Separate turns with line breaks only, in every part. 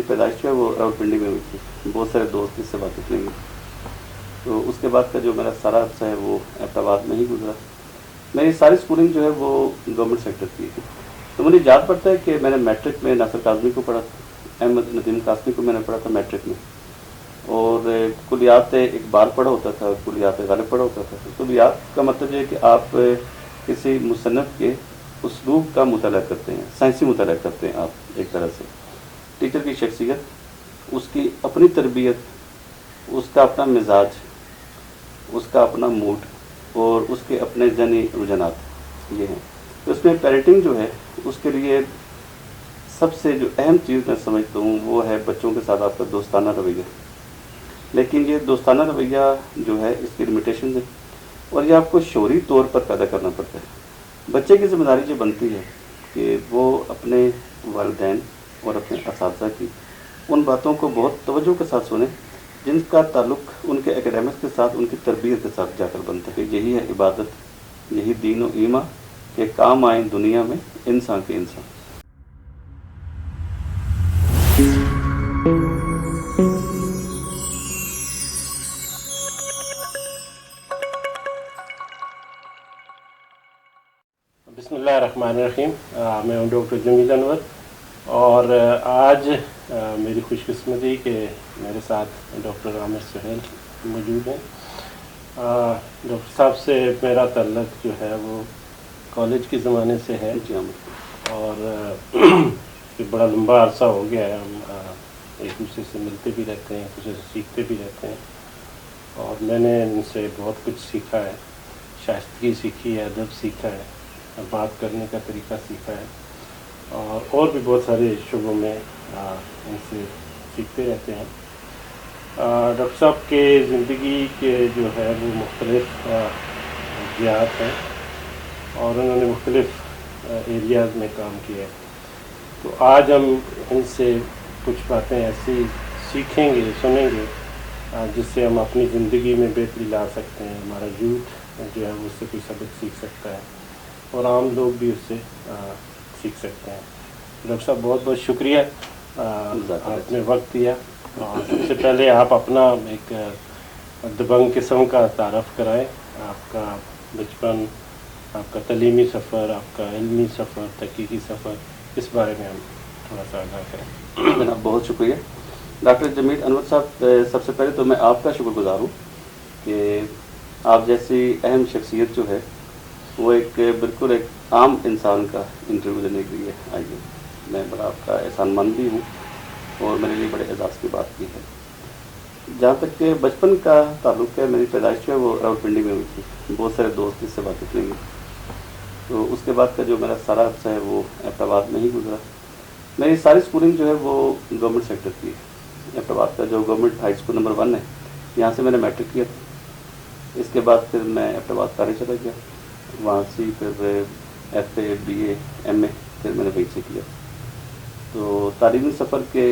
پیدائش جو ہے وہ راولپنڈی میں ہوئی تھی، بہت سارے دوست اس سے واقف نہیں ہیں۔ تو اس کے بعد کا جو میرا سارا عرصہ ہے وہ احمد آباد میں ہی گزرا۔ میری ساری اسکولنگ جو ہے وہ گورنمنٹ سیکٹر کی ہے۔ تو مجھے یاد پڑتا ہے کہ میں نے میٹرک میں ناصر کاظمی کو پڑھا تھا، احمد ندیم قاسمی کو میں نے پڑھا تھا میٹرک میں، اور کلیات اقبال پڑھا ہوتا تھا، کلیات غالب پڑھا ہوتا تھا۔ کلیات کا مطلب یہ ہے کہ آپ کسی مصنف کے اسلوب کا مطالعہ کرتے ہیں، سائنسی مطالعہ کرتے ہیں آپ ایک طرح سے۔ ٹیچر کی شخصیت، اس کی اپنی تربیت، اس کا اپنا مزاج، اس کا اپنا موڈ اور اس کے اپنے ذہنی رجحانات یہ ہیں۔ تو اس میں پیرنٹنگ جو ہے اس کے لیے سب سے جو اہم چیز میں سمجھتا ہوں وہ ہے بچوں کے ساتھ آپ کا دوستانہ رویہ۔ لیکن یہ دوستانہ رویہ جو ہے اس کی لمیٹیشنز ہیں، اور یہ آپ کو شعوری طور پر پیدا کرنا پڑتا ہے۔ بچے کی ذمہ داری جو بنتی ہے کہ وہ اپنے والدین اور اپنے اساتذہ کی ان باتوں کو بہت توجہ کے ساتھ سنیں جن کا تعلق ان کے اکیڈمکس کے ساتھ، ان کی تربیت کے ساتھ جا کر بنتا ہے۔ یہی ہے عبادت، یہی دین و ایمان کہ کام آئیں دنیا میں انسان کے انسان۔
بسم اللہ الرحمن الرحیم۔ میں ہوں ڈاکٹر جمیل انور، اور آج میری خوش قسمتی کہ میرے ساتھ ڈاکٹر عامر سہیل موجود ہیں۔ ڈاکٹر صاحب سے میرا تعلق جو ہے وہ کالج کے زمانے سے ہے، اور بڑا لمبا عرصہ ہو گیا ہے۔ ہم ایک دوسرے سے ملتے بھی رہتے ہیں، ایک دوسرے سے سیکھتے بھی رہتے ہیں، اور میں نے ان سے بہت کچھ سیکھا ہے، شائستگی سیکھی ہے، ادب سیکھا ہے، بات کرنے کا طریقہ سیکھا ہے، اور بھی بہت سارے شعبوں میں ان سے سیکھتے رہتے ہیں۔ ڈاکٹر صاحب کے زندگی کے جو ہے وہ مختلف جہات ہیں، اور انہوں نے مختلف ایریاز میں کام کیا ہے۔ تو آج ہم ان سے کچھ باتیں ایسی سیکھیں گے، سنیں گے، جس سے ہم اپنی زندگی میں بہتری لا سکتے ہیں، ہمارا یوتھ جو ہے اس سے کوئی سبق سیکھ سکتا ہے، اور عام لوگ بھی اس سے سیکھ سکتے ہیں۔ ڈاکٹر صاحب بہت بہت شکریہ، آپ نے وقت دیا۔ اور سب سے پہلے آپ اپنا ایک دبنگ قسم کا تعارف کرائیں، آپ کا بچپن، آپ کا تعلیمی سفر، آپ کا علمی سفر، تحقیقی سفر، اس بارے میں ہم تھوڑا سا آگاہ کریں۔
جناب بہت شکریہ ڈاکٹر جمیل انور صاحب۔ سب سے پہلے تو میں آپ کا شکر گزار ہوں کہ آپ جیسی اہم شخصیت جو ہے وہ ایک بالکل ایک عام انسان کا انٹرویو لینے کے لیے آئی ہے۔ میں بڑا آپ کا احسان مند بھی ہوں، اور میرے لیے بڑے اعزاز کی بات بھی ہے۔ جہاں تک کہ بچپن کا تعلق ہے، میری پیدائش جو ہے وہ راولپنڈی میں ہوئی تھی، بہت سارے دوست اس سے واقف نہیں ہیں۔ تو اس کے بعد کا جو میرا سارا عرصہ ہے وہ احمد آباد میں ہی گزرا۔ میری ساری اسکولنگ جو ہے وہ گورنمنٹ سیکٹر کی ہے۔ احمد آباد کا جو گورنمنٹ ہائی اسکول نمبر 1 ہے، یہاں سے میں نے میٹرک کیا تھا۔ اس کے بعد پھر میں احمد آباد کالج چلا گیا، وہاں سے پھر F A, B A, M A پھر میں نے وہیں سے کیا۔ تو تعلیمی سفر کے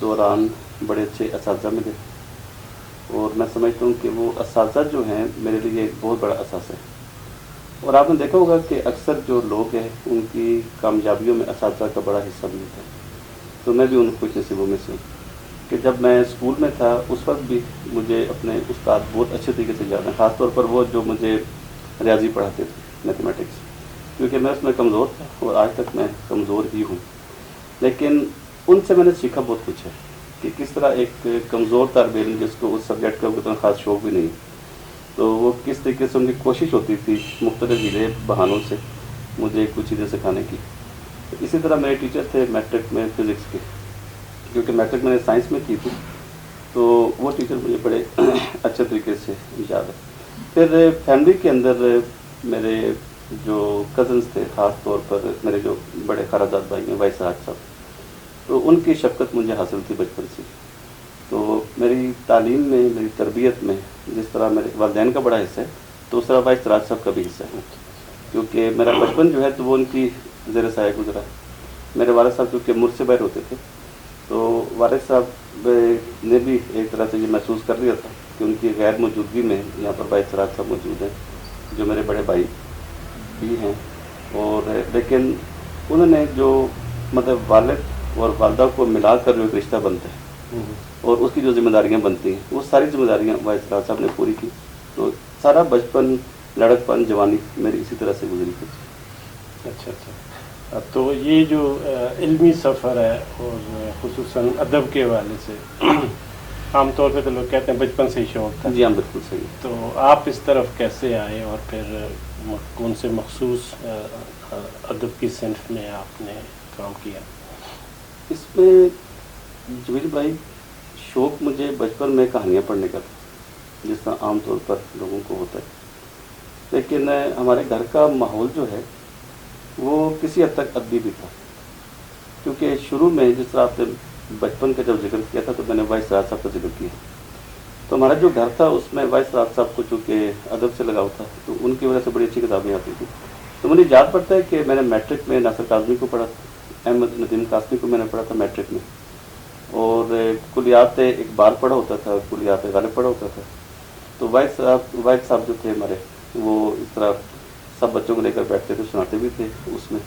دوران بڑے اچھے اساتذہ ملے، اور میں سمجھتا ہوں کہ وہ اساتذہ جو ہیں میرے لیے ایک بہت بڑا اثاثہ ہے۔ اور آپ نے دیکھا ہوگا کہ اکثر جو لوگ ہیں ان کی کامیابیوں میں اساتذہ کا بڑا حصہ بھی ہوتا ہے۔ تو میں بھی ان خوش نصیبوں میں سے ہوں کہ جب میں اسکول میں تھا اس وقت بھی مجھے اپنے استاد بہت اچھے طریقے سے یاد ہیں، خاص طور پر وہ جو مجھے ریاضی پڑھاتے تھے، میتھمیٹکس، کیونکہ میں اس میں کمزور تھا، اور آج تک میں کمزور ہی ہوں۔ لیکن ان سے میں نے سیکھا بہت کچھ ہے کہ کس طرح ایک کمزور طالب علم جس کو اس سبجیکٹ کا اتنا خاص شوق بھی نہیں، تو وہ کس طریقے سے ان کی کوشش ہوتی تھی مختلف ہیلے بہانوں سے مجھے کچھ چیزیں سکھانے کی۔ اسی طرح میرے ٹیچر تھے میٹرک میں فزکس کے، کیونکہ میٹرک میں نے سائنس میں کی تھی، تو وہ ٹیچر مجھے بڑے اچھے طریقے سے یاد ہے۔ پھر فیملی کے اندر میرے جو کزنس تھے، خاص طور پر میرے جو بڑے خالہ بھائی ہیں وائس راج صاحب، تو ان کی شفقت مجھے حاصل تھی بچپن سے۔ تو میری تعلیم میں، میری تربیت میں جس طرح میرے والدین کا بڑا حصہ ہے، تو اس طرح وائس راج صاحب کا بھی حصہ ہے، کیونکہ میرا بچپن جو ہے تو وہ ان کی زیر سایہ گزرا۔ میرے والد صاحب چونکہ ملک سے باہر ہوتے تھے، تو والد صاحب نے بھی ایک طرح سے یہ محسوس کر لیا تھا کہ ان کی غیر موجودگی میں یہاں پر وائس راج صاحب موجود ہیں، جو میرے بڑے بھائی بھی ہیں۔ اور لیکن انہوں نے جو والد اور والدہ کو ملا کر جو ایک رشتہ بنتا ہے اور اس کی جو ذمہ داریاں بنتی ہیں وہ ساری ذمہ داریاں وائس راج صاحب نے پوری کی. تو سارا بچپن، لڑکپن، جوانی میری اسی طرح سے گزری تھی.
اچھا اچھا. تو یہ جو علمی سفر ہے اور خصوصاً ادب کے حوالے سے عام طور پہ تو لوگ کہتے ہیں بچپن سے ہی شوق تھا.
جی ہاں بالکل صحیح.
تو آپ اس طرف کیسے آئے اور پھر کون سے مخصوص ادب کی صنف میں آپ نے کام کیا؟
اس میں جمیل بھائی شوق مجھے بچپن میں کہانیاں پڑھنے کا تھا، جس طرح عام طور پر لوگوں کو ہوتا ہے. لیکن ہمارے گھر کا ماحول جو ہے وہ کسی حد تک ادبی بھی تھا، کیونکہ شروع میں جس طرح آپ نے بچپن کا جب ذکر کیا تھا تو میں نے وائس راج صاحب کا ذکر کیا. تو ہمارا جو گھر تھا اس میں وائس راج صاحب کو چونکہ ادب سے لگاؤ تھا تو ان کی وجہ سے بڑی اچھی کتابیں آتی تھیں. تو مجھے یاد پڑتا ہے کہ میں نے میٹرک میں ناصر کاظمی کو پڑھا تھا، احمد ندیم قاسمی کو میں نے پڑھا تھا میٹرک میں، اور کلیات اقبال پڑھا ہوتا تھا، کلیات غالب پڑھا ہوتا تھا. تو وائس صاحب جو تھے ہمارے وہ اس طرح سب بچوں کو لے کر بیٹھتے تھے، سناتے بھی تھے اس میں.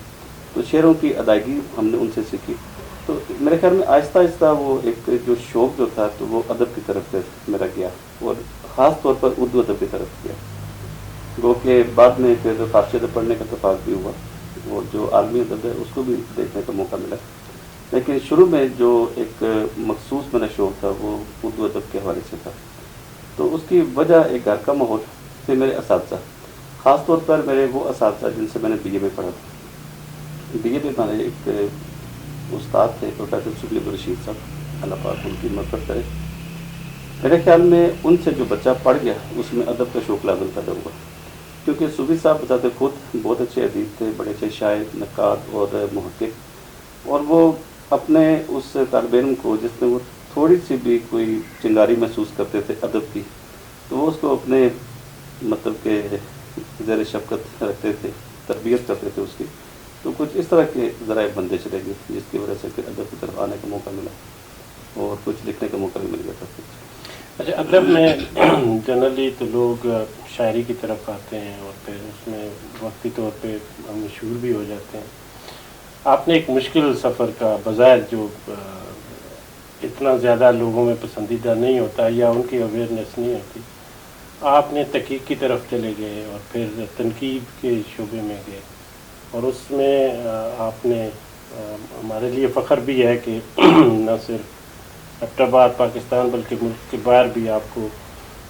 تو شعروں کی ادائیگی ہم نے ان سے سیکھی. تو میرے خیال میں آہستہ آہستہ وہ ایک جو شوق جو تھا تو وہ ادب کی طرف میرا گیا، اور خاص طور پر اردو ادب کی طرف گیا. گو کہ بعد میں پھر فارسی ادب پڑھنے کا اتفاق بھی ہوا اور جو عالمی ادب ہے اس کو بھی دیکھنے کا موقع ملا. لیکن شروع میں جو ایک مخصوص میرا شوق تھا وہ اردو ادب کے حوالے سے تھا. تو اس کی وجہ ایک گھر کا ماحول، پھر میرے اساتذہ، خاص طور پر میرے وہ اساتذہ جن سے میں نے بی اے میں پڑھا تھا. بی اے میں ہمارے ایک استاد تھے پروفیسر شکلی عبدالرشید صاحب، اللہ پاک ان کی مغفرت کرے. میرے خیال میں ان سے جو بچہ پڑھ گیا اس میں ادب کا شوق لازم پیدا ہوا، کیونکہ صوفی صاحب بتاتے خود بہت اچھے ادیب تھے، بڑے اچھے شاعر، نقاد اور محقق. اور وہ اپنے اس طالب علم کو جس میں وہ تھوڑی سی بھی کوئی چنگاری محسوس کرتے تھے ادب کی، تو وہ اس کو اپنے مطلب کہ زیر شفقت رکھتے تھے، تربیت کرتے تھے اس کی. تو کچھ اس طرح کے ذرائع بندے چلے گئے جس کی وجہ سے پھر ادب کی طرف آنے کا موقع ملا اور کچھ لکھنے کا موقع بھی مل گیا تھا.
اچھا، ادب میں جنرلی تو لوگ شاعری کی طرف آتے ہیں اور پھر اس میں وقتی طور پہ مشہور بھی ہو جاتے ہیں. آپ نے ایک مشکل سفر کا بظاہر جو اتنا زیادہ لوگوں میں پسندیدہ نہیں ہوتا یا ان کی اویئرنیس نہیں ہوتی، آپ نے تحقیق کی طرف چلے گئے اور پھر تنقید کے شعبے میں گئے، اور اس میں آپ نے ہمارے لیے فخر بھی ہے کہ نہ صرف ایبٹ آباد پاکستان بلکہ ملک کے باہر بھی آپ کو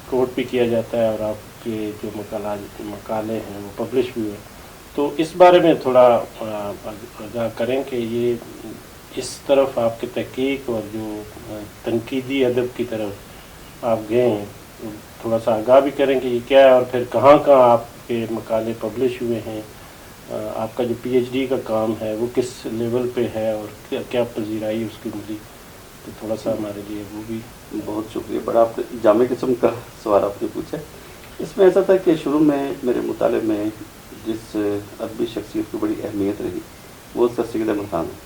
کوٹ بھی کیا جاتا ہے اور آپ کے جو مقالے ہیں وہ پبلش بھی ہوئے. تو اس بارے میں تھوڑا آگاہ کریں کہ یہ اس طرف آپ کے تحقیق اور جو تنقیدی ادب کی طرف آپ گئے ہیں، تھوڑا سا آگاہ بھی کریں کہ یہ کیا ہے اور پھر کہاں کہاں آپ کے مقالے پبلش ہوئے ہیں، آپ کا جو پی ایچ ڈی کا کام ہے وہ کس لیول پہ ہے اور کیا پذیرائی اس کی ملی. تو تھوڑا سا ہمارے لیے وہ بھی.
بہت شکریہ، بڑا آپ نے جامع قسم کا سوال آپ نے پوچھا. اس میں ایسا تھا کہ شروع میں میرے مطالعے میں جس ادبی شخصیت کی بڑی اہمیت رہی وہ سر سید احمد خان ہے.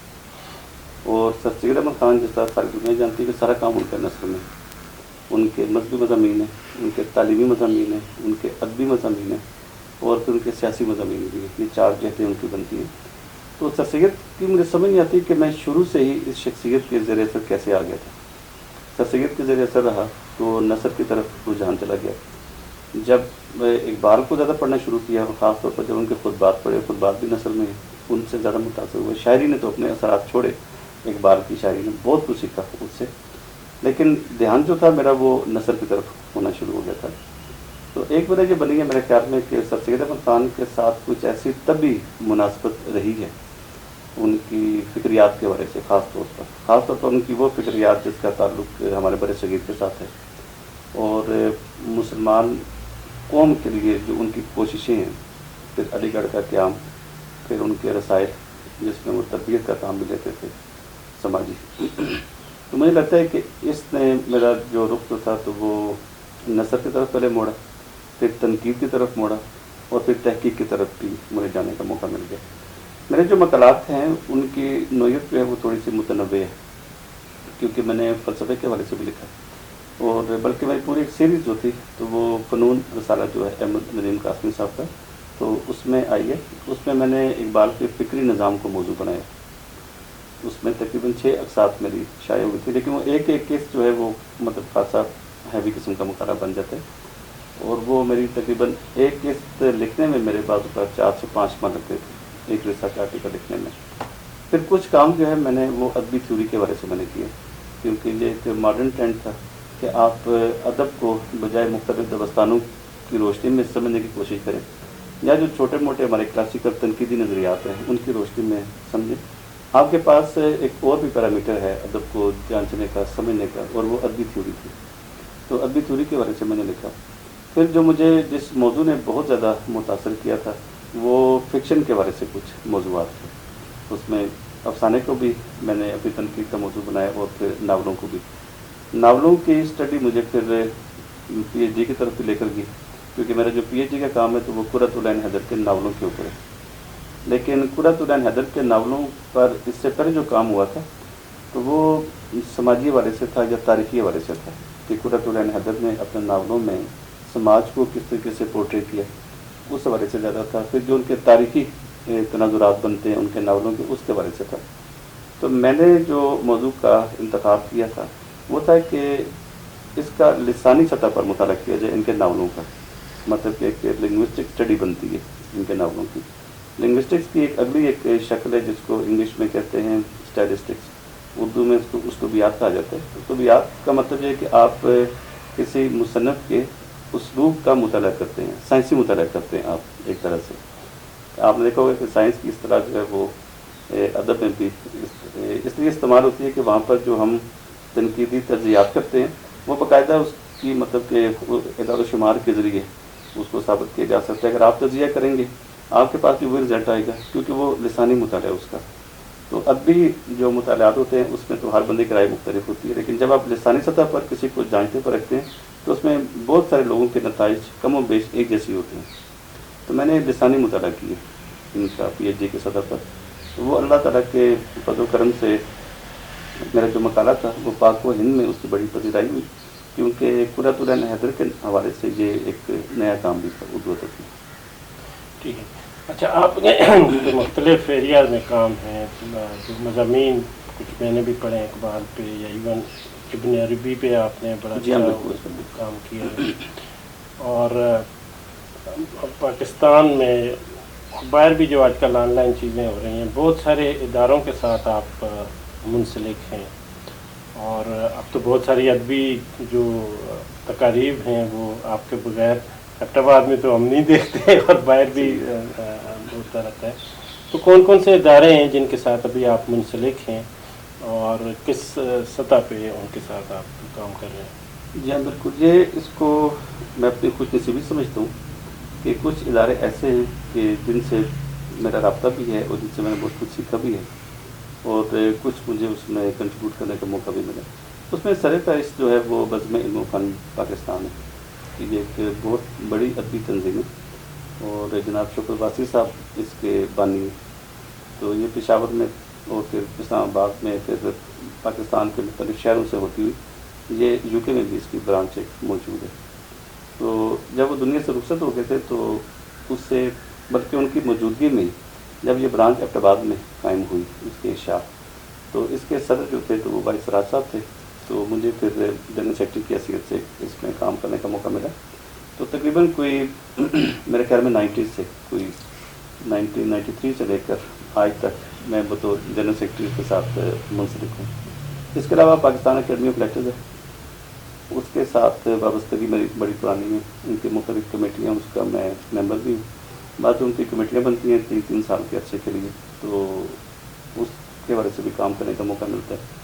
اور سر سید احمد خان جس طرح ساری دنیا جانتی ہے کہ سارا کام ان کا نثر میں، ان کے مذہبی مضامین ہیں، ان کے تعلیمی مضامین ہیں، ان کے ادبی مضامین ہیں، اور پھر ان کے سیاسی مضامین بھی ہیں. یہ چار جہتیں ان کی بنتی ہیں. تو سر سید کی مجھے سمجھ نہیں آتی کہ میں شروع سے ہی اس شخصیت کے زیر اثر کیسے آ گیا تھا. سر سید کے زیر اثر رہا تو نثر کی طرف رجحان چلا گیا. جب میں اقبال کو زیادہ پڑھنا شروع کیا اور خاص طور پر جب ان کے خطبات پڑھے، خطبات بھی نثر میں ان سے زیادہ متاثر ہوئے. شاعری نے تو اپنے اثرات چھوڑے، اقبال کی شاعری نے بہت کچھ سیکھا اس سے، لیکن دھیان جو تھا میرا وہ نثر کی طرف ہونا شروع ہو گیا تھا. تو ایک وجہ یہ بنی ہے میرے خیال میں کہ سر سید احمد خان کے ساتھ کچھ ایسی طبی مناسبت رہی ہے ان کی فکریات کے وجہ سے، خاص طور پر ان کی وہ فکریات جس کا تعلق ہمارے بر صغیر کے ساتھ ہے، اور مسلمان قوم کے لیے جو ان کی کوششیں ہیں، پھر علی گڑھ کا قیام، پھر ان کے رسائل جس میں وہ تربیت کا کام بھی لیتے تھے سماجی. تو مجھے لگتا ہے کہ اس نے میرا جو رخ جو تھا تو وہ نثر کی طرف پہلے موڑا، پھر تنقید کی طرف موڑا، اور پھر تحقیق کی طرف بھی مجھے جانے کا موقع مل گیا. میرے جو مقالات ہیں ان کی نوعیت جو ہے وہ تھوڑی سی متنوع ہے، کیونکہ میں نے فلسفے کے حوالے سے بھی لکھا، اور بلکہ میری پوری ایک سیریز جو تھی تو وہ فنون رسالہ جو ہے احمد ندیم قاسمی صاحب کا، تو اس میں آئی ہے. اس میں میں نے اقبال کے فکری نظام کو موضوع بنایا. اس میں تقریباً 6 اقساط میری شائع ہوئی تھی، لیکن وہ ایک ایک کیس جو ہے وہ مطلب خاصا ہیوی قسم کا مطالعہ بن جاتا ہے، اور وہ میری تقریباً ایک قسط لکھنے میں میرے بعض اوقات 4 سے 5 ماہ لگتے تھے ایک ریسرچ آرٹیکل لکھنے میں۔ پھر کچھ کام جو ہے میں نے وہ ادبی تھیوری کے بارے سے میں نے کیا، کیونکہ یہ ایک ماڈرن ٹرینڈ تھا کہ آپ ادب کو بجائے مختلف دبستانوں کی روشنی میں سمجھنے کی کوشش کریں، یا جو چھوٹے موٹے ہمارے کلاسیکل تنقیدی نظریات ہیں ان کی روشنی میں سمجھیں۔ آپ کے پاس ایک اور بھی پیرامیٹر ہے ادب کو جانچنے کا، سمجھنے کا، اور وہ ادبی تھیوری تھی، تو ادبی تھیوری کے بارے سے میں نے لکھا۔ پھر جو مجھے جس موضوع نے بہت زیادہ متاثر کیا تھا وہ فکشن کے بارے سے کچھ موضوعات تھے، اس میں افسانے کو بھی میں نے اپنی تنقید کا موضوع بنایا، اور پھر ناولوں کو بھی۔ ناولوں کی اسٹڈی مجھے پھر پی ایچ ڈی کی طرف بھی لے کر گئی، کیونکہ میرا جو پی ایچ ڈی کا کام ہے تو وہ قرۃ العین حیدر کے ناولوں کے اوپر ہے، لیکن قرۃ العین حیدر کے ناولوں پر اس سے پہلے جو کام ہوا تھا تو وہ سماجی حوالے سے تھا یا تاریخی حوالے سے تھا، کہ قرۃ العین حیدر نے اپنے ناولوں میں سماج کو کس طریقے سے پورٹریٹ کیا، اس حوالے سے زیادہ تھا۔ پھر جو ان کے تاریخی تناظرات بنتے ہیں ان کے ناولوں کے، اس کے بارے سے تھا۔ تو میں نے جو موضوع کا انتخاب کیا تھا وہ تھا کہ اس کا لسانی سطح پر مطالعہ کیا جائے ان کے ناولوں کا، مطلب کہ ایک لنگوسٹک اسٹڈی بنتی ہے ان کے ناولوں کی۔ لنگوسٹکس کی ایک اگلی ایک شکل ہے جس کو انگلش میں کہتے ہیں اسٹیٹسٹکس، اردو میں اس کو اسلوبیات کہا جاتا ہے۔ اسلوبیات کا مطلب یہ ہے کہ آپ کسی مصنف کے اسلوب کا مطالعہ کرتے ہیں، سائنسی مطالعہ کرتے ہیں آپ ایک طرح سے۔ آپ نے دیکھا ہوگا کہ سائنس کی اصطلاح جو ہے وہ ادب میں بھی اس لیے استعمال ہوتی ہے کہ وہاں پر جو ہم تنقیدی تجزیات کرتے ہیں وہ باقاعدہ اس کی مطلب کہ اعداد و شمار کے ذریعے اس کو ثابت کیا جا سکتا ہے۔ اگر آپ تجزیہ کریں گے آپ کے پاس بھی وہی رزلٹ آئے گا، کیونکہ وہ لسانی مطالعہ ہے اس کا۔ تو ادبی جو مطالعات ہوتے ہیں اس میں تو ہر بندے کی رائے مختلف ہوتی ہے، لیکن جب آپ لسانی سطح پر کسی کو جانچنے پر رکھتے ہیں تو اس میں بہت سارے لوگوں کے نتائج کم و بیش ایک جیسی ہوتے ہیں۔ تو میں نے لسانی مطالعہ کیا ان کا پی ایچ ڈی کے سطح پر، تو وہ اللہ تعالیٰ کے فضل و کرم سے میرا جو مقالہ تھا وہ پاک و ہند میں اس کی بڑی پذیرائی ہوئی، کیونکہ قرۃ العین حیدر کے حوالے سے یہ ایک نیا کام بھی تھا اردو ادب میں۔
ٹھیک ہے۔ اچھا، آپ نے جو مختلف ایریاز میں کام ہیں، جو مضامین کچھ میں نے بھی پڑھے اقبال پہ یا ایون ابن عربی پہ آپ نے بڑا اچھا کام کیا ہے، اور پاکستان میں باہر بھی جو آج کل آن لائن چیزیں ہو رہی ہیں، بہت سارے اداروں کے ساتھ آپ منسلک ہیں، اور اب تو بہت ساری ادبی جو تقاریب ہیں وہ آپ کے بغیر ایبٹ آباد میں تو ہم نہیں دیکھتے، اور باہر بھی ہوتا رہتا ہے۔ تو کون کون سے ادارے ہیں جن کے ساتھ ابھی آپ منسلک ہیں، اور کس سطح پہ ان کے ساتھ آپ کام کر رہے ہیں؟
جی ہاں، بالکل، یہ اس کو میں اپنی خوش نصیبی سمجھتا ہوں کہ کچھ ادارے ایسے ہیں کہ جن سے میرا رابطہ بھی ہے اور جن سے میں نے بہت کچھ سیکھا بھی ہے، اور کچھ مجھے اس میں کنٹریبیوٹ کرنے کا موقع بھی ملا۔ اس میں سر فہرست جو ہے وہ بزم علم و فن پاکستان ہے، کہ یہ ایک بہت بڑی ادبی تنظیم ہے، اور جناب شکر واسی صاحب اس کے بانی ہیں۔ تو یہ پشاور میں اور پھر اسلام آباد میں، پھر پاکستان کے مختلف شہروں سے ہوتی ہوئی یہ یو کے میں بھی اس کی برانچ ایک موجود ہے۔ تو جب وہ دنیا سے رخصت ہو گئے تھے تو اس سے بلکہ ان کی موجودگی میں جب یہ برانچ ایبٹ آباد میں قائم ہوئی اس کے اشاعت، تو اس کے صدر جو تھے تو وہ بھائی سراج صاحب تھے، تو مجھے پھر جنرل سیکرٹری کی حیثیت سے اس میں کام کرنے کا موقع ملا۔ تو تقریباً کوئی میرے خیال میں 90 سے کوئی 1993 سے لے کر آج تک میں بطور جنرل سیکرٹری کے ساتھ منسلک ہوں۔ اس کے علاوہ پاکستان اکیڈمی آف لیٹرز ہے، اس کے ساتھ وابستگی میری بڑی پرانی ہے، ان کی مختلف کمیٹیاں اس کا میں ممبر بھی ہوں۔ بعض ان کی کمیٹیاں بنتی ہیں 3 سال کے عرصے کے لیے، تو اس کے بارے سے بھی کام کرنے کا موقع ملتا ہے۔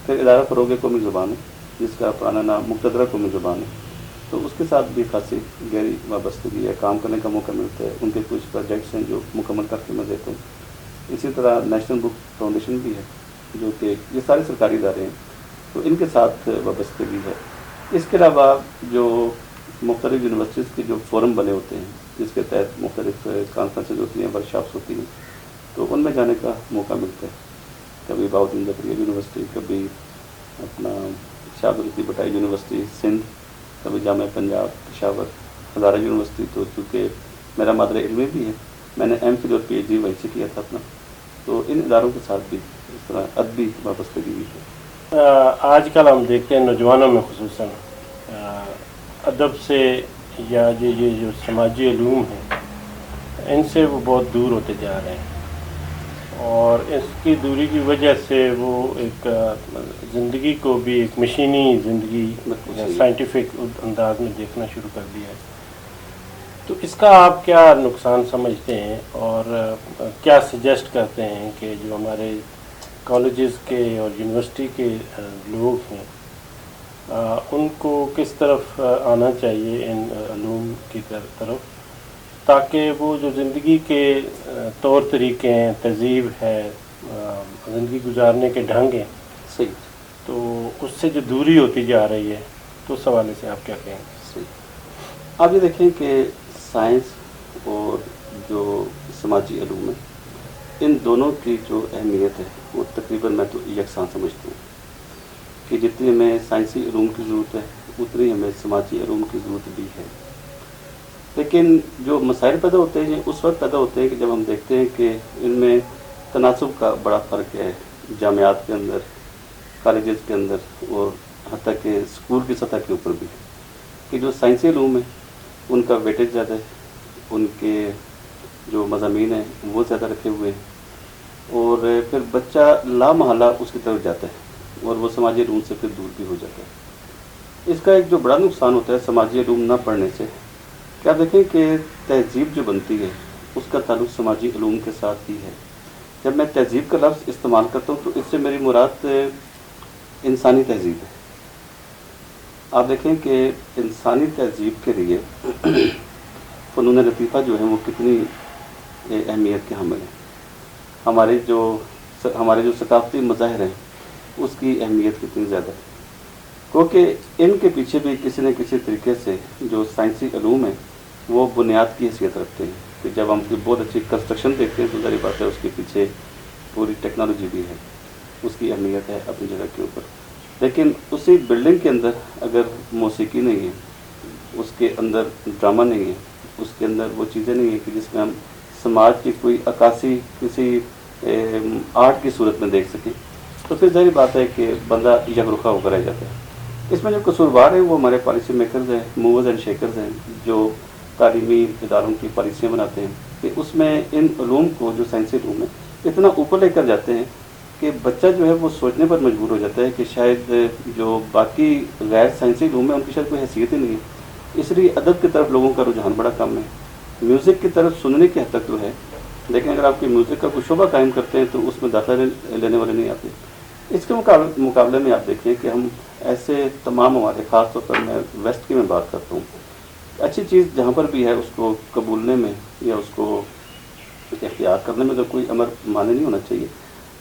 پھر ادارہ فروغ قومی زبان ہے جس کا پرانا نام مقتدرہ قومی زبان ہے، تو اس کے ساتھ بھی خاصی گہری وابستگی ہے، کام کرنے کا موقع ملتا ہے۔ ان کے کچھ پروجیکٹس ہیں جو مکمل کر کے میں دیتا ہوں۔ اسی طرح نیشنل بک فاؤنڈیشن بھی ہے، جو کہ یہ سارے سرکاری ادارے ہیں، تو ان کے ساتھ وابستگی ہے۔ اس کے علاوہ جو مختلف یونیورسٹیز کے جو فورم بنے ہوتے ہیں جس کے تحت مختلف کانفرنسز ہوتی ہیں، ورکشاپس ہوتی ہیں، تو ان میں جانے کا موقع ملتا ہے۔ کبھی بہاؤالدین زکریا یونیورسٹی، کبھی اپنا شاہد الطیف بٹائی یونیورسٹی سندھ، کبھی جامعہ پنجاب پشاور، ہزارہ یونیورسٹی۔ تو چونکہ میرا مادر علمی بھی ہے، میں نے ایم فل اور پی ایچ ڈی وہیں سے کیا تھا اپنا، تو ان اداروں کے ساتھ بھی اس طرح ادبی وابستگی بھی ہے؟
آج کل ہم دیکھتے ہیں نوجوانوں میں خصوصاً ادب سے یا یہ جو سماجی علوم ہیں ان سے وہ بہت دور ہوتے جا رہے ہیں، اور اس کی دوری کی وجہ سے وہ ایک زندگی کو بھی ایک مشینی زندگی
بالکل
یا
صحیح۔
سائنٹیفک انداز میں دیکھنا شروع کر دیا ہے۔ تو اس کا آپ کیا نقصان سمجھتے ہیں، اور کیا سجیسٹ کرتے ہیں کہ جو ہمارے کالجز کے اور یونیورسٹی کے لوگ ہیں ان کو کس طرف آنا چاہیے ان علوم کی طرف، تاکہ وہ جو زندگی کے طور طریقے ہیں، تہذیب ہے، زندگی گزارنے کے ڈھنگ ہیں،
صحیح
تو اس سے جو دوری ہوتی جا رہی ہے، تو اس حوالے سے آپ کیا کہیں گے؟
صحیح۔ آپ یہ دیکھیں کہ سائنس اور جو سماجی علوم ہے، ان دونوں کی جو اہمیت ہے وہ تقریباً میں تو یکساں سمجھتا ہوں کہ جتنی ہمیں سائنسی علوم کی ضرورت ہے اتنی ہمیں سماجی علوم کی ضرورت بھی ہے۔ لیکن جو مسائل پیدا ہوتے ہیں اس وقت پیدا ہوتے ہیں کہ جب ہم دیکھتے ہیں کہ ان میں تناسب کا بڑا فرق ہے جامعات کے اندر، کالجز کے اندر، اور حتیٰ کہ اسکول کی سطح کے اوپر بھی، کہ جو سائنسی علوم ہیں ان کا ویٹیج زیادہ ہے، ان کے جو مضامین ہیں وہ زیادہ رکھے ہوئے ہیں، اور پھر بچہ لامحالہ اس کی طرف جاتا ہے اور وہ سماجی علوم سے پھر دور بھی ہو جاتا ہے۔ اس کا ایک جو بڑا نقصان ہوتا ہے سماجی علوم نہ پڑھنے سے، کہ آپ دیکھیں کہ تہذیب جو بنتی ہے اس کا تعلق سماجی علوم کے ساتھ ہی ہے۔ جب میں تہذیب کا لفظ استعمال کرتا ہوں تو اس سے میری مراد انسانی تہذیب ہے۔ آپ دیکھیں کہ انسانی تہذیب کے لیے فنون لطیفہ جو ہیں وہ کتنی اہمیت کے حامل ہیں۔ ہمارے جو ثقافتی مظاہر ہیں اس کی اہمیت کتنی زیادہ ہے، کیونکہ ان کے پیچھے بھی کسی نہ کسی طریقے سے جو سائنسی علوم ہیں وہ بنیاد کی حیثیت رکھتے ہیں، کہ جب ہم کوئی بہت اچھی کنسٹرکشن دیکھتے ہیں تو ظاہر بات ہے اس کے پیچھے پوری ٹیکنالوجی بھی ہے، اس کی اہمیت ہے اپنی جگہ کے اوپر۔ لیکن اسی بلڈنگ کے اندر اگر موسیقی نہیں ہے، اس کے اندر ڈرامہ نہیں ہے، اس کے اندر وہ چیزیں نہیں ہیں کہ جس میں ہم سماج کی کوئی عکاسی کسی آرٹ کی صورت میں دیکھ سکیں، تو پھر ظاہر بات ہے کہ بندہ یکرخا ہو کر رہ جاتا ہے۔ اس میں جو قصوروار ہیں وہ ہمارے پالیسی میکرز ہیں، موورز اینڈ شیکرز ہیں، جو تعلیمی اداروں کی پالیسیاں بناتے ہیں، کہ اس میں ان علوم کو جو سائنسی علوم ہے اتنا اوپر لے کر جاتے ہیں کہ بچہ جو ہے وہ سوچنے پر مجبور ہو جاتا ہے کہ شاید جو باقی غیر سائنسی علوم ہیں ان کی شاید کوئی حیثیت ہی نہیں ہے۔ اس لیے ادب کی طرف لوگوں کا رجحان بڑا کم ہے، میوزک کی طرف سننے کی حد تک تو ہے، لیکن اگر آپ کی میوزک کا کوئی شعبہ قائم کرتے ہیں تو اس میں داخلہ لینے والے نہیں آتے۔ اس کے مقابلے میں آپ دیکھیں کہ ہم ایسے تمام ہمارے، خاص طور پر میں ویسٹ کی میں بات کرتا ہوں، اچھی چیز جہاں پر بھی ہے اس کو قبولنے میں یا اس کو اختیار کرنے میں تو کوئی امر مانے نہیں ہونا چاہیے۔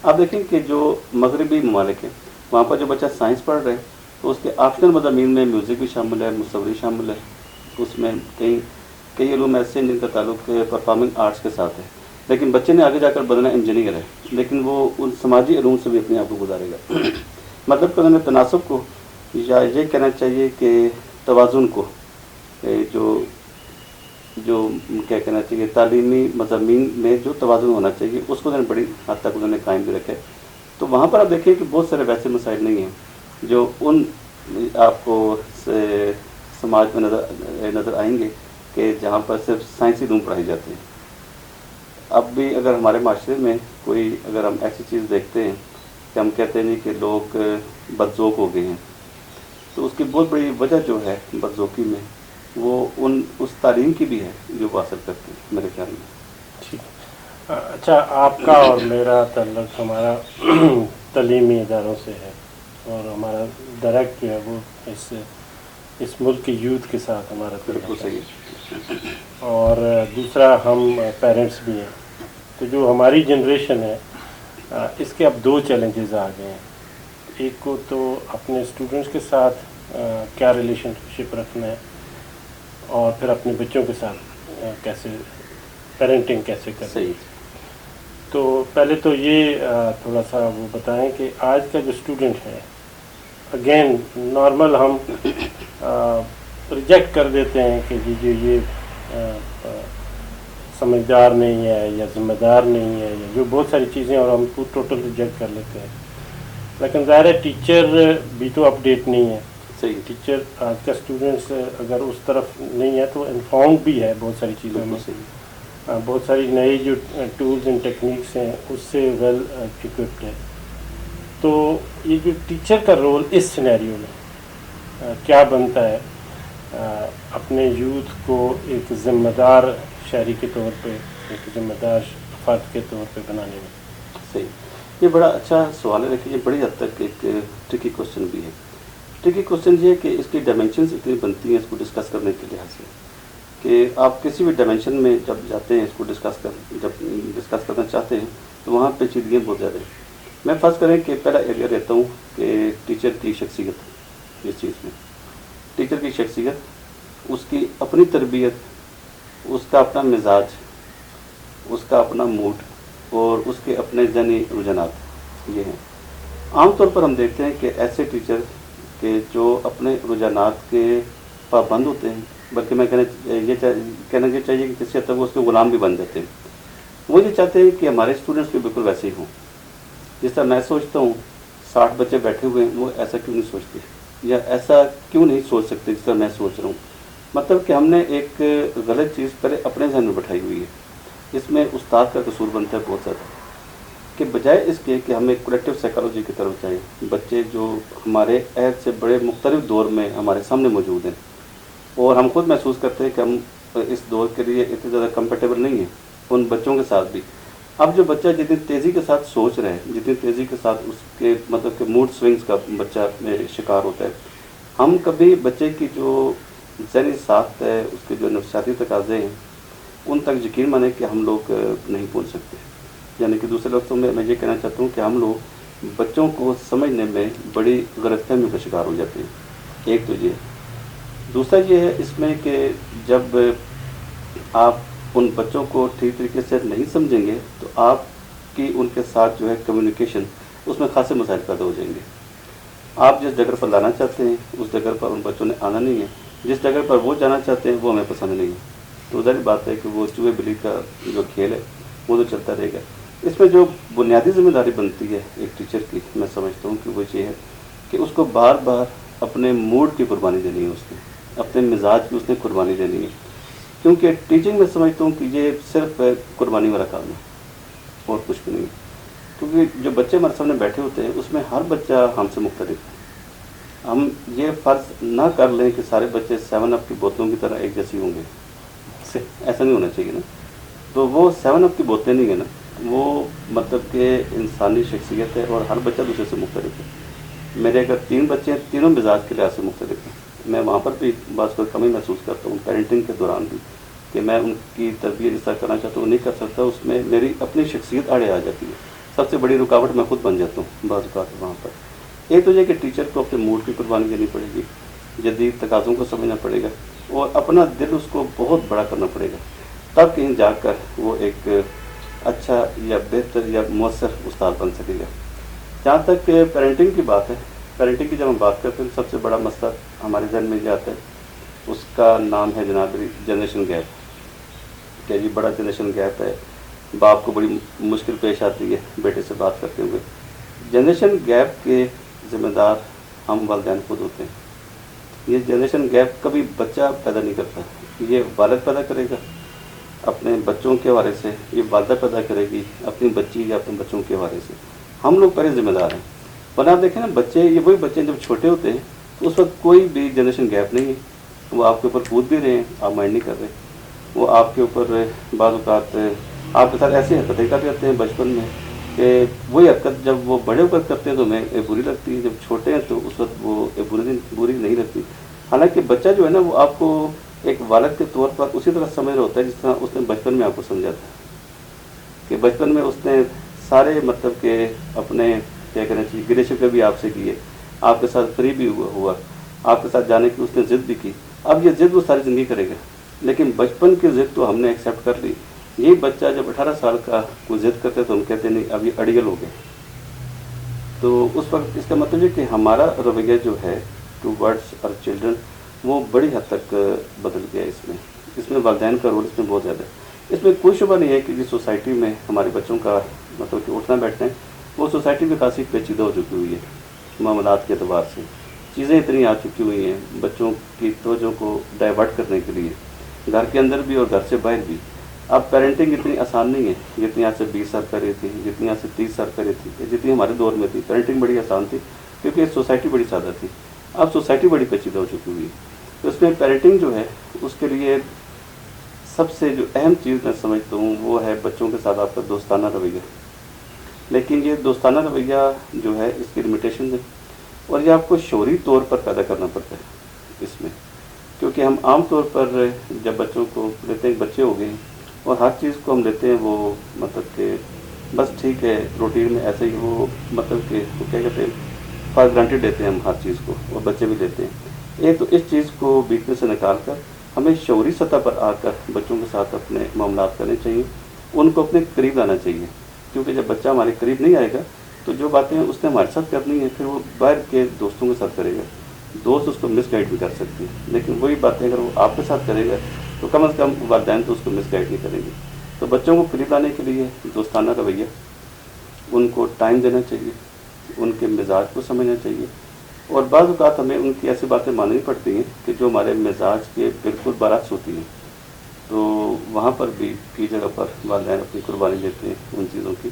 آپ دیکھیں کہ جو مغربی ممالک ہیں وہاں پر جو بچہ سائنس پڑھ رہے ہیں تو اس کے آپشنل مضامین میں میوزک بھی شامل ہے، مصوری شامل ہے، اس میں کئی علوم ایسے ہیں جن کا تعلق پرفارمنگ آرٹس کے ساتھ ہے، لیکن بچے نے آگے جا کر بننا انجینئر ہے، لیکن وہ ان سماجی علوم سے بھی اپنے آپ کو گزارے گا۔ مطلب کہ ہمیں تناسب کو، یا یہ کہنا چاہیے کہ توازن کو، جو کیا کہنا چاہیے، تعلیمی مضامین میں جو توازن ہونا چاہیے اس کو انہوں نے بڑی حد تک انہوں نے قائم بھی رکھا ہے۔ تو وہاں پر آپ دیکھیں کہ بہت سارے ویسے مسائل نہیں ہیں جو ان آپ کو سماج میں نظر آئیں گے کہ جہاں پر صرف سائنسی علوم پڑھائی جاتی ہیں۔ اب بھی اگر ہمارے معاشرے میں اگر ہم ایسی چیز دیکھتے ہیں کہ ہم کہتے ہیں کہ لوگ بدذوق ہو گئے ہیں، تو اس کی بہت بڑی وجہ جو ہے بدذوقی میں وہ اس تعلیم کی بھی ہے جو وہ حاصل کرتے ہیں میرے خیال میں۔
ٹھیک، اچھا، آپ کا اور میرا تعلق ہمارا تعلیمی اداروں سے ہے، اور ہمارا ڈائریکٹ جو ہے وہ اس ملک کی یوتھ کے ساتھ ہمارا
بالکل
تعلق ہے،
صحیح۔
اور دوسرا ہم پیرنٹس بھی ہیں۔ تو جو ہماری جنریشن ہے اس کے اب دو چیلنجز آ گئے ہیں۔ ایک کو تو اپنے اسٹوڈنٹس کے ساتھ کیا ریلیشن شپ رکھنا ہے، اور پھر اپنے بچوں کے ساتھ کیسے پیرنٹنگ کیسے کرنا ہے۔
صحیح۔
تو پہلے تو یہ تھوڑا سا وہ بتائیں کہ آج کا جو اسٹوڈنٹ ہے، اگین نارمل ہم ریجیکٹ کر دیتے ہیں کہ جی یہ سمجھدار نہیں ہے یا ذمہ دار نہیں ہے یا جو بہت ساری چیزیں، اور ہم کو ٹوٹل ریجیکٹ کر لیتے ہیں. لیکن ظاہر ہے ٹیچر بھی تو اپڈیٹ نہیں ہے.
صحیح.
ٹیچر آج کا اسٹوڈنٹس اگر اس طرف نہیں ہے تو انفارم بھی ہے بہت ساری چیزوں میں.
بالکل صحیح.
بہت ساری نئی جو ٹولز اینڈ ٹیکنیکس ہیں اس سے ویل اکوپڈ ہے. تو یہ جو ٹیچر کا رول اس سینیریو میں کیا بنتا ہے اپنے یوتھ کو ایک ذمہ دار شہری کے طور پہ، ایک ذمہ دار فرد کے طور پہ بنانے میں؟
صحیح. یہ بڑا اچھا سوال ہے. لیکن یہ بڑی حد تک ایک ٹرکی کوشچن بھی ہے. ٹرکی کوشچن یہ ہے کہ اس کی ڈائمینشنز اتنی بنتی ہیں اس کو ڈسکس کرنے کے لحاظ سے کہ آپ کسی بھی ڈائمینشن میں جب جاتے ہیں اس کو جب ڈسکس کرنا چاہتے ہیں تو وہاں پیچیدگیاں بہت زیادہ ہیں. میں فرض کریں کہ پہلا ایریا رہتا ہوں کہ ٹیچر کی شخصیت. اس چیز میں ٹیچر کی شخصیت، اس کی اپنی تربیت، اس کا اپنا مزاج، اس کا اپنا موڈ اور اس کے اپنے ذہنی رجحانات یہ ہیں. عام طور پر ہم دیکھتے ہیں کہ ایسے ٹیچر کہ جو اپنے رجحانات کے پابند ہوتے ہیں، بلکہ میں کہنا یہ چاہیے کہ کسی حد تک وہ اس کے غلام بھی بن جاتے ہیں. وہ یہ چاہتے ہیں کہ ہمارے اسٹوڈنٹس بھی بالکل ویسے ہی ہوں. جس طرح میں سوچتا ہوں 60 بچے بیٹھے ہوئے ہیں، وہ ایسا کیوں نہیں سوچتے یا ایسا کیوں نہیں سوچ سکتے جس طرح میں سوچ رہا ہوں. مطلب کہ ہم نے ایک غلط چیز پہلے اپنے ذہن میں بٹھائی ہوئی ہے. اس میں استاد کا قصور بنتا ہے بہت زیادہ، کہ بجائے اس کے کہ ہم ایک کولیکٹیو سائیکالوجی کی طرف جائیں. بچے جو ہمارے عہد سے بڑے مختلف دور میں ہمارے سامنے موجود ہیں اور ہم خود محسوس کرتے ہیں کہ ہم اس دور کے لیے اتنے زیادہ کمفرٹیبل نہیں ہیں ان بچوں کے ساتھ بھی. اب جو بچہ جتنی تیزی کے ساتھ سوچ رہا ہے، جتنی تیزی کے ساتھ اس کے مطلب کہ موڈ سوئنگز کا بچہ میں شکار ہوتا ہے، ہم کبھی بچے کی جو ذہنی ساخت ہے، اس کے جو نفسیاتی تقاضے ہیں، ان تک یقین مانیں کہ ہم لوگ نہیں پہنچ سکتے. یعنی کہ دوسرے لفظوں میں یہ کہنا چاہتا ہوں کہ ہم لوگ بچوں کو سمجھنے میں بڑی غلط فہمیوں کا شکار ہو جاتے ہیں. ایک تو یہ. دوسرا یہ ہے اس میں کہ جب آپ ان بچوں کو ٹھیک طریقے سے نہیں سمجھیں گے تو آپ کی ان کے ساتھ جو ہے کمیونیکیشن، اس میں خاصے مسائل پیدا ہو جائیں گے. آپ جس جگہ پر لانا چاہتے ہیں اس جگہ پر ان بچوں نے آنا نہیں ہے، جس جگہ پر وہ جانا چاہتے ہیں وہ ہمیں پسند نہیں ہے. تو ظاہر بات ہے کہ وہ چوہے بلی کا جو کھیل ہے وہ تو چلتا رہے گا. اس میں جو بنیادی ذمہ داری بنتی ہے ایک ٹیچر کی، میں سمجھتا ہوں کہ وہ یہ ہے کہ اس کو بار بار اپنے موڈ کی قربانی دینی ہے، اس نے اپنے مزاج کی اس نے قربانی دینی ہے. کیونکہ ٹیچنگ میں سمجھتا ہوں کہ یہ صرف قربانی والا کام ہے اور کچھ بھی نہیں. کیونکہ جو بچے ہمارے سامنے بیٹھے ہوتے ہیں اس میں ہر بچہ ہم سے مختلف ہے. ہم یہ فرض نہ کر لیں کہ سارے بچے 7 اپ کی بوتلوں کی طرح ایک جیسی ہوں گے. ایسا نہیں ہونا چاہیے نا. تو وہ 7 اپ کی بوتلیں نہیں ہیں نا، وہ مطلب کہ انسانی شخصیت ہے اور ہر بچہ دوسرے سے مختلف ہے. میرے اگر 3 بچے ہیں، تینوں مزاج کے لحاظ سے مختلف ہیں. میں وہاں پر بھی بعض کو کمی محسوس کرتا ہوں پیرنٹنگ کے دوران بھی، کہ میں ان کی تربیت جس طرح کرنا چاہتا ہوں وہ نہیں کر سکتا. اس میں میری اپنی شخصیت آڑے آ جاتی ہے. سب سے بڑی رکاوٹ میں خود بن جاتا ہوں بعض اوقات وہاں پر. ایک تو یہ کہ ٹیچر کو اپنے موڈ کی قربانی دینی پڑے گی، جدید تقاضوں کو سمجھنا پڑے گا اور اپنا دل اس کو بہت بڑا کرنا پڑے گا. تب کہیں جا کر وہ ایک اچھا یا بہتر یا مؤثر استاد بن سکے گا. جہاں تک پیرنٹنگ کی بات ہے، پیرنٹنگ کی جب ہم بات کرتے ہیں سب سے بڑا مسئلہ ہمارے ذہن میں یہ آتا ہے، اس کا نام ہے جناب جنریشن گیپ. کہ جی بڑا جنریشن گیپ ہے، باپ کو بڑی مشکل پیش آتی ہے بیٹے سے بات کرتے ہوئے. جنریشن گیپ کے ذمہ دار ہم والدین خود ہوتے ہیں. یہ جنریشن گیپ کبھی بچہ پیدا نہیں کرتا، یہ والد پیدا کرے گا اپنے بچوں کے حوالے سے، یہ والدہ پیدا کرے گی اپنی بچی یا اپنے بچوں کے حوالے سے. ہم لوگ پہلے ذمہ دار ہیں. پر آپ دیکھیں نا بچے، یہ وہی بچے جب چھوٹے ہوتے ہیں تو اس وقت کوئی بھی جنریشن گیپ نہیں ہے. وہ آپ کے اوپر کود بھی رہے ہیں، آپ مائنڈ نہیں کر رہے. وہ آپ کے اوپر بعض اوقات آپ کے ساتھ ایسی حرکتیں کر جاتے ہیں بچپن میں کہ وہی حرکت جب وہ بڑے ہو کر کرتے ہیں تو ہمیں بری لگتی ہے، جب چھوٹے ہیں تو اس وقت وہ بری نہیں لگتی. حالانکہ بچہ جو ہے نا وہ آپ کو ایک والد کے طور پر اسی طرح سمجھ رہا ہوتا ہے جس طرح اس نے بچپن میں آپ کو سمجھا تھا. کہ بچپن میں اس نے سارے مطلب کہ اپنے کیا کہنا چاہیے گلے شکوے بھی آپ سے کیے، آپ کے ساتھ فری بھی ہوا، آپ کے ساتھ جانے کی اس نے ضد بھی کی. اب یہ ضد وہ ساری زندگی کرے گا، لیکن بچپن کی ضد تو ہم نے ایکسیپٹ کر لی. یہ بچہ جب 18 سال کا کوئی ضد کرتے تو ہم کہتے ہیں نہیں اب یہ اڑیل ہو گئے. تو اس وقت اس کا مطلب ہے کہ ہمارا رویہ جو ہے ٹو ورڈس اور چلڈرن وہ بڑی حد تک بدل گیا. اس میں والدین کا رول اس میں بہت زیادہ ہے. اس میں کوئی شبہ نہیں ہے کہ جس سوسائٹی میں ہمارے بچوں کا مطلب کہ اٹھنا بیٹھنا ہے وہ سوسائٹی میں خاصی پیچیدہ ہو چکی ہوئی ہے معاملات کے اعتبار سے. چیزیں اتنی آ چکی ہوئی ہیں بچوں کی توجہ کو ڈائیورٹ کرنے کے لیے گھر کے اندر بھی اور گھر سے باہر بھی. اب پیرنٹنگ اتنی آسان نہیں ہے جتنی آج سے 20 سال پہلے تھی, جتنی آج سے 30 سال پہلے تھی, جتنی ہمارے دور میں تھی. پیرنٹنگ بڑی آسان تھی کیونکہ سوسائٹی بڑی سادہ تھی. اب سوسائٹی بڑی پیچیدہ ہو چکی ہوئی ہے. تو اس میں پیرنٹنگ جو ہے اس کے لیے سب سے جو اہم چیز میں سمجھتا ہوں وہ ہے بچوں کے ساتھ آپ کا دوستانہ رویہ. لیکن یہ دوستانہ رویہ جو ہے اس کی لمیٹیشن ہے اور یہ آپ کو شعوری طور پر پیدا کرنا پڑتا ہے اس میں, کیونکہ ہم عام طور پر جب بچوں کو لیتے ہیں بچے ہو گئے ہیں اور ہر چیز کو ہم لیتے ہیں وہ مطلب کہ بس ٹھیک ہے روٹین میں ایسے ہی وہ مطلب کہ وہ کیا کہتے ہیں فار گرانٹیڈ لیتے ہیں ہم ہر چیز کو اور بچے بھی لیتے ہیں. ایک تو اس چیز کو بیچنے سے نکال کر ہمیں شعوری سطح پر آ کر بچوں کے ساتھ اپنے معاملات کرنے چاہیے, ان کو اپنے قریب لانا چاہیے. کیونکہ جب بچہ ہمارے قریب نہیں آئے گا تو جو باتیں اس نے ہمارے ساتھ کرنی ہیں پھر وہ باہر کے دوستوں کے ساتھ کرے گا. دوست اس کو مس گائڈ بھی کر سکتے ہیں, لیکن وہی باتیں اگر وہ آپ کے ساتھ کرے گا تو کم از کم والدین تو اس کو مس گائڈ نہیں کریں گے. تو بچوں کو قریب لانے کے لیے دوستانہ رویہ, ان کو ٹائم دینا چاہیے, ان کے مزاج کو سمجھنا چاہیے, اور بعض اوقات ہمیں ان کی ایسی باتیں ماننی پڑتی ہیں کہ جو ہمارے مزاج کے بالکل برعکس ہوتی ہیں. تو وہاں پر بھی کئی جگہ پر والدین اپنی قربانی دیتے ہیں ان چیزوں کی.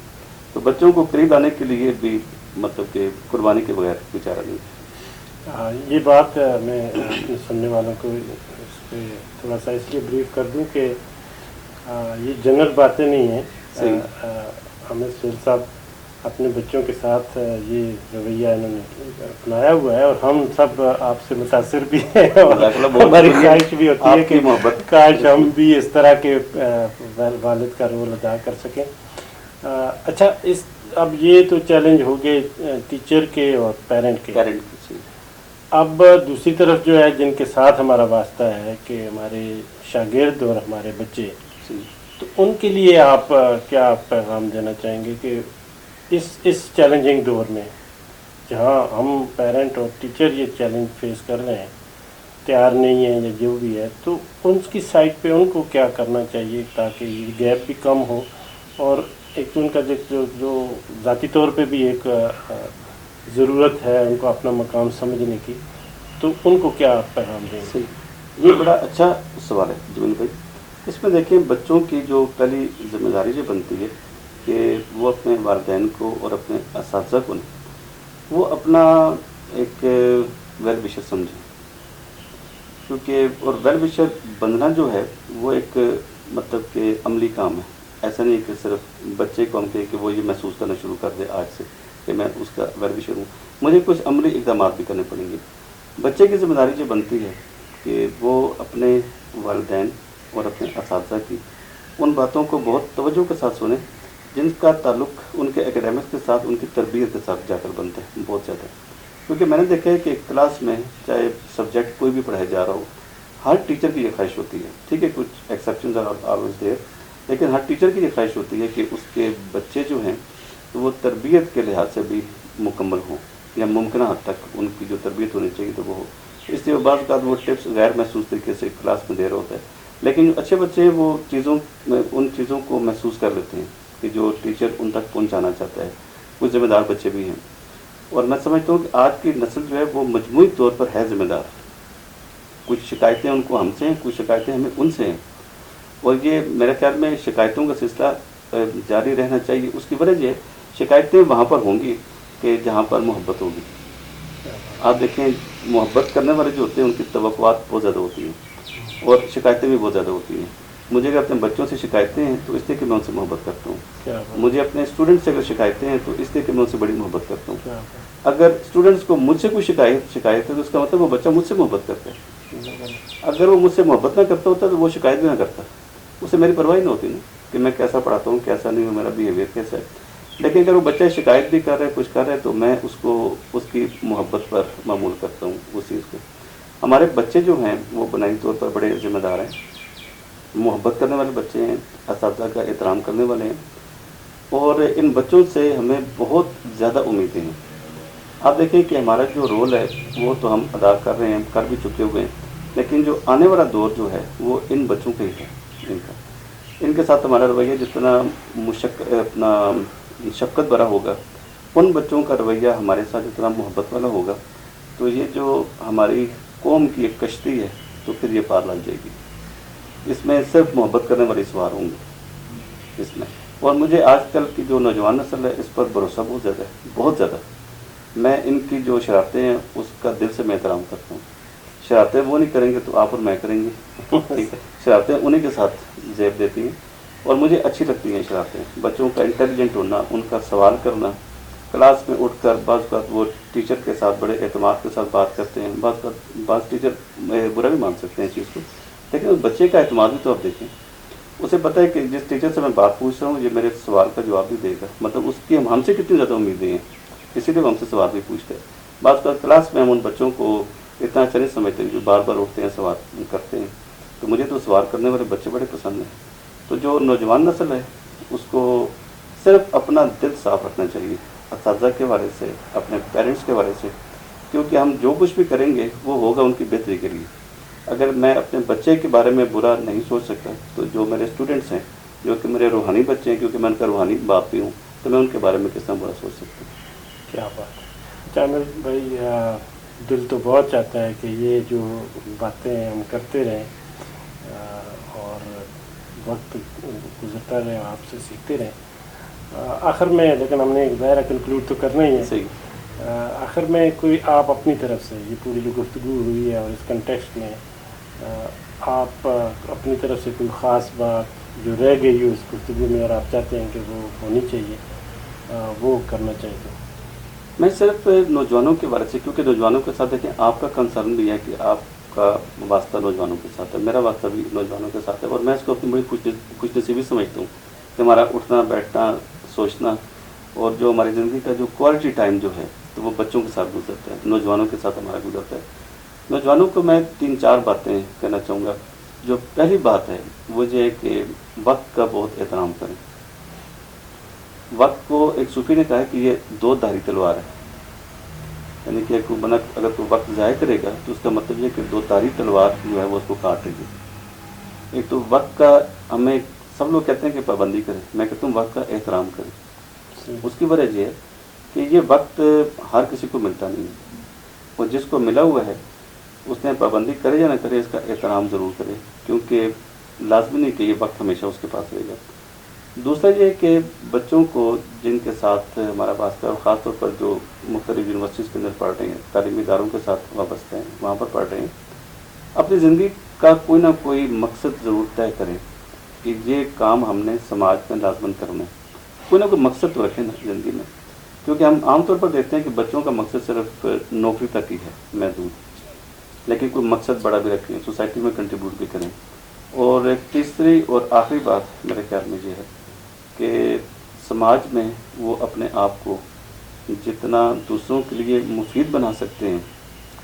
تو بچوں کو قریب لانے کے لیے بھی مطلب کہ قربانی کے بغیر بیچارہ نہیں.
یہ بات میں اپنے سننے والوں کو اس پہ تھوڑا سا اس لیے بریف کر دوں کہ یہ جنرل باتیں نہیں ہیں. عامر سہیل صاحب اپنے بچوں کے ساتھ یہ رویہ انہوں نے اپنایا ہوا ہے اور ہم سب آپ سے متاثر بھی ہیں اور ہماری خواہش بھی ہوتی ہے کہ کاش ہم بھی اس طرح کے والد کا رول ادا کر سکیں. اچھا, اس اب یہ تو چیلنج ہو گئے ٹیچر کے اور پیرنٹ کے. اب دوسری طرف جو ہے جن کے ساتھ ہمارا واسطہ ہے کہ ہمارے شاگرد اور ہمارے بچے, تو ان کے لیے آپ کیا پیغام دینا چاہیں گے کہ اس چیلنجنگ دور میں جہاں ہم پیرنٹ اور ٹیچر یہ چیلنج فیس کر رہے ہیں, تیار نہیں ہیں یا جو بھی ہے, تو ان کی سائڈ پہ ان کو کیا کرنا چاہیے تاکہ یہ گیپ بھی کم ہو اور ایک ان کا جو ذاتی طور پہ بھی ایک ضرورت ہے ان کو اپنا مقام سمجھنے کی, تو ان کو کیا پیغام دیں گے؟
یہ بڑا اچھا سوال ہے جمین بھائی. اس میں دیکھیں بچوں کی جو پہلی ذمہ داری جو بنتی ہے کہ وہ اپنے والدین کو اور اپنے اساتذہ کو وہ اپنا ایک ویل وشر سمجھیں. کیونکہ اور ویل وشر بننا جو ہے وہ ایک مطلب کہ عملی کام ہے. ایسا نہیں کہ صرف بچے کو ہم کہیں کہ وہ یہ محسوس کرنا شروع کر دے آج سے کہ میں اس کا ویل وشر ہوں. مجھے کچھ عملی اقدامات بھی کرنے پڑیں گے. بچے کی ذمہ داری جو بنتی ہے کہ وہ اپنے والدین اور اپنے اساتذہ کی ان باتوں کو بہت توجہ کے ساتھ سنیں جن کا تعلق ان کے اکیڈمکس کے ساتھ, ان کی تربیت کے ساتھ جا کر بنتا ہے بہت زیادہ. کیونکہ میں نے دیکھا ہے کہ کلاس میں چاہے سبجیکٹ کوئی بھی پڑھایا جا رہا ہو, ہر ٹیچر کی یہ خواہش ہوتی ہے, ٹھیک ہے کچھ ایکسیپشنز آر آلویز دیئر, لیکن ہر ٹیچر کی یہ خواہش ہوتی ہے کہ اس کے بچے جو ہیں تو وہ تربیت کے لحاظ سے بھی مکمل ہوں یا ممکنہ حد تک ان کی جو تربیت ہونی چاہیے تو وہ ہو. اس لیے بعض اوقات وہ ٹپس غیر محسوس طریقے سے کلاس میں دے رہا ہوتا ہے, لیکن اچھے بچے وہ ان چیزوں کو محسوس کر لیتے ہیں کہ جو ٹیچر ان تک پہنچانا چاہتا ہے. کچھ ذمہ دار بچے بھی ہیں اور میں سمجھتا ہوں کہ آج کی نسل جو ہے وہ مجموعی طور پر ہے ذمہ دار. کچھ شکایتیں ان کو ہم سے ہیں, کچھ شکایتیں ہمیں ان سے ہیں, اور یہ میرے خیال میں شکایتوں کا سلسلہ جاری رہنا چاہیے. اس کی وجہ یہ شکایتیں وہاں پر ہوں گی کہ جہاں پر محبت ہوگی. آپ دیکھیں محبت کرنے والے جو ہوتے ہیں ان کی توقعات بہت زیادہ ہوتی ہیں اور شکایتیں بھی بہت زیادہ ہوتی ہیں. مجھے اگر اپنے بچوں سے شکایتیں ہیں تو اس لیے کہ میں ان سے محبت کرتا ہوں. مجھے اپنے اسٹوڈنٹ سے اگر شکایتیں ہیں تو اس لیے کہ میں ان سے بڑی محبت کرتا ہوں. اگر اسٹوڈنٹس کو مجھ سے کوئی شکایت ہے تو اس کا مطلب وہ بچہ مجھ سے محبت کرتا ہے. اگر وہ مجھ سے محبت نہ کرتا ہوتا تو وہ شکایت بھی نہ کرتا, اسے میری پرواہ نہ ہوتی نا کہ میں کیسا پڑھاتا ہوں کیسا نہیں ہوں, میرا بیہیویئر کیسا ہے. لیکن اگر وہ بچہ شکایت بھی کر رہا ہے, کچھ کر رہا ہے, تو میں اس کو اس کی محبت پر معمول کرتا ہوں اس چیز کو. ہمارے بچے جو ہیں وہ بنیادی طور پر بڑے ذمہ دار ہیں, محبت کرنے والے بچے ہیں, اساتذہ کا احترام کرنے والے ہیں, اور ان بچوں سے ہمیں بہت زیادہ امیدیں ہیں. آپ دیکھیں کہ ہمارا جو رول ہے وہ تو ہم ادا کر رہے ہیں, کر بھی چکے ہوئے ہیں, لیکن جو آنے والا دور جو ہے وہ ان بچوں کا ہی ہے. ان کا ان کے ساتھ ہمارا رویہ جتنا اپنا شفقت بھرا ہوگا، ان بچوں کا رویہ ہمارے ساتھ جتنا محبت والا ہوگا، تو یہ جو ہماری قوم کی ایک کشتی ہے تو پھر یہ پار لگ جائے گی۔ اس میں صرف محبت کرنے والے سوار ہوں گے اس میں۔ اور مجھے آج کل کی جو نوجوان نسل ہے اس پر بھروسہ بہت زیادہ ہے، بہت زیادہ۔ میں ان کی جو شرارتیں ہیں اس کا دل سے میں احترام کرتا ہوں۔ شرارتیں وہ نہیں کریں گے تو آپ اور میں کریں گے، ٹھیک ہے؟ شرارتیں انہیں کے ساتھ زیب دیتی ہیں اور مجھے اچھی لگتی ہیں شرارتیں۔ بچوں کا انٹیلیجنٹ ہونا، ان کا سوال کرنا، کلاس میں اٹھ کر بعض اوقات وہ ٹیچر کے ساتھ بڑے اعتماد کے ساتھ بات کرتے ہیں، بعض ٹیچر برا بھی مان سکتے ہیں اس چیز کو، لیکن اس بچے کا اعتماد بھی تو آپ دیکھیں، اسے پتہ ہے کہ جس ٹیچر سے میں بات پوچھ رہا ہوں یہ میرے سوال کا جواب بھی دے گا، مطلب اس کی ہم سے کتنی زیادہ امیدیں ہیں، اسی لیے وہ ہم سے سوال بھی پوچھتے ہیں۔ بعض اوقات کلاس میں ہم ان بچوں کو اتنا اچھا نہیں سمجھتے جو بار بار اٹھتے ہیں سوال کرتے ہیں، تو مجھے تو سوال کرنے والے بچے بڑے پسند ہیں۔ تو جو نوجوان نسل ہے اس کو صرف اپنا دل صاف رکھنا چاہیے اساتذہ کے بارے سے، اپنے پیرنٹس کے بارے سے، کیونکہ ہم جو کچھ بھی کریں گے وہ ہوگا ان کی بہتری کے لیے۔ اگر میں اپنے بچے کے بارے میں برا نہیں سوچ سکتا تو جو میرے اسٹوڈنٹس ہیں، جو کہ میرے روحانی بچے ہیں، کیونکہ میں ان کا روحانی باپ بھی ہوں، تو میں ان کے بارے میں کس طرح برا سوچ سکتا ہوں۔
کیا بات ہے! عامر بھائی، دل تو بہت چاہتا ہے کہ یہ جو باتیں ہم کرتے رہیں اور وقت گزرتا رہے، آپ سے سیکھتے رہیں۔ آخر میں لیکن ہم نے ایک دائرہ کنکلوڈ تو کرنا ہی ہے،
صحیح۔
آخر میں کوئی آپ اپنی طرف سے، یہ پوری جو گفتگو ہوئی ہے اور اس کنٹیکسٹ میں آپ اپنی طرف سے کوئی خاص بات جو رہ گئی ہو اس گفتگو میں اور آپ چاہتے ہیں کہ وہ ہونی چاہیے، وہ کرنا چاہیے؟
میں صرف نوجوانوں کے بارے سے، کیونکہ نوجوانوں کے ساتھ دیکھیں آپ کا کنسرن بھی ہے کہ آپ کا واسطہ نوجوانوں کے ساتھ ہے، میرا واسطہ بھی نوجوانوں کے ساتھ ہے، اور میں اس کو اپنی بڑی خوش نصیبی سمجھتا ہوں کہ ہمارا اٹھنا بیٹھنا سوچنا اور جو ہماری زندگی کا جو کوالٹی ٹائم جو ہے تو وہ بچوں کے ساتھ گزرتا ہے، نوجوانوں کے ساتھ ہمارا گزرتا ہے۔ نوجوانوں کو میں 3-4 باتیں کہنا چاہوں گا۔ جو پہلی بات ہے وہ یہ ہے کہ وقت کا بہت احترام کریں۔ وقت کو ایک صوفی نے کہا ہے کہ یہ 2 دھاری تلوار ہے، یعنی کہ اگر کوئی وقت ضائع کرے گا تو اس کا مطلب یہ کہ 2 دھاری تلوار جو ہے وہ اس کو کاٹے گی۔ ایک تو وقت کا ہمیں سب لوگ کہتے ہیں کہ پابندی کریں، میں کہتا ہوں وقت کا احترام کریں۔ اس کی وجہ یہ ہے کہ یہ وقت ہر کسی کو ملتا نہیں ہے، اور جس کو ملا ہوا ہے اس نے پابندی کرے یا نہ کرے اس کا احترام ضرور کرے، کیونکہ لازمی نہیں کہ یہ وقت ہمیشہ اس کے پاس رہے گا۔ دوسرا یہ ہے کہ بچوں کو جن کے ساتھ ہمارا واسطہ ہے، اور خاص طور پر جو مختلف یونیورسٹیز کے اندر پڑھ رہے ہیں، تعلیمی اداروں کے ساتھ وابستہ ہیں، وہاں پر پڑھ رہے ہیں، اپنی زندگی کا کوئی نہ کوئی مقصد ضرور طے کریں کہ یہ کام ہم نے سماج میں لازماً کرنا ہے۔ کوئی نہ کوئی مقصد تو رکھیں نا زندگی میں، کیونکہ ہم عام طور پر دیکھتے ہیں کہ بچوں کا مقصد صرف نوکری تک ہی ہے محدود، لیکن کوئی مقصد بڑا بھی رکھیں، سوسائٹی میں کنٹریبیوٹ بھی کریں۔ اور ایک تیسری اور آخری بات میرے خیال میں یہ ہے کہ سماج میں وہ اپنے آپ کو جتنا دوسروں کے لیے مفید بنا سکتے ہیں،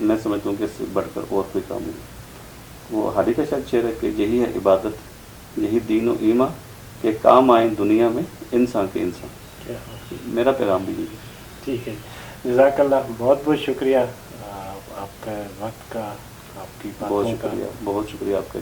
میں سمجھتا ہوں کہ اس سے بڑھ کر اور کوئی کام نہیں۔ وہ حالی کا شاید شعر ہے کہ یہی ہے عبادت، یہی دین و ایمان، کہ کام آئیں دنیا میں انسان کے انسان۔ میرا پیغام بھی یہی ہے۔
ٹھیک ہے، جزاک اللہ، بہت بہت شکریہ آپ کا وقت کا، آپ کی باتوں کا۔
بہت شکریہ آپ کا۔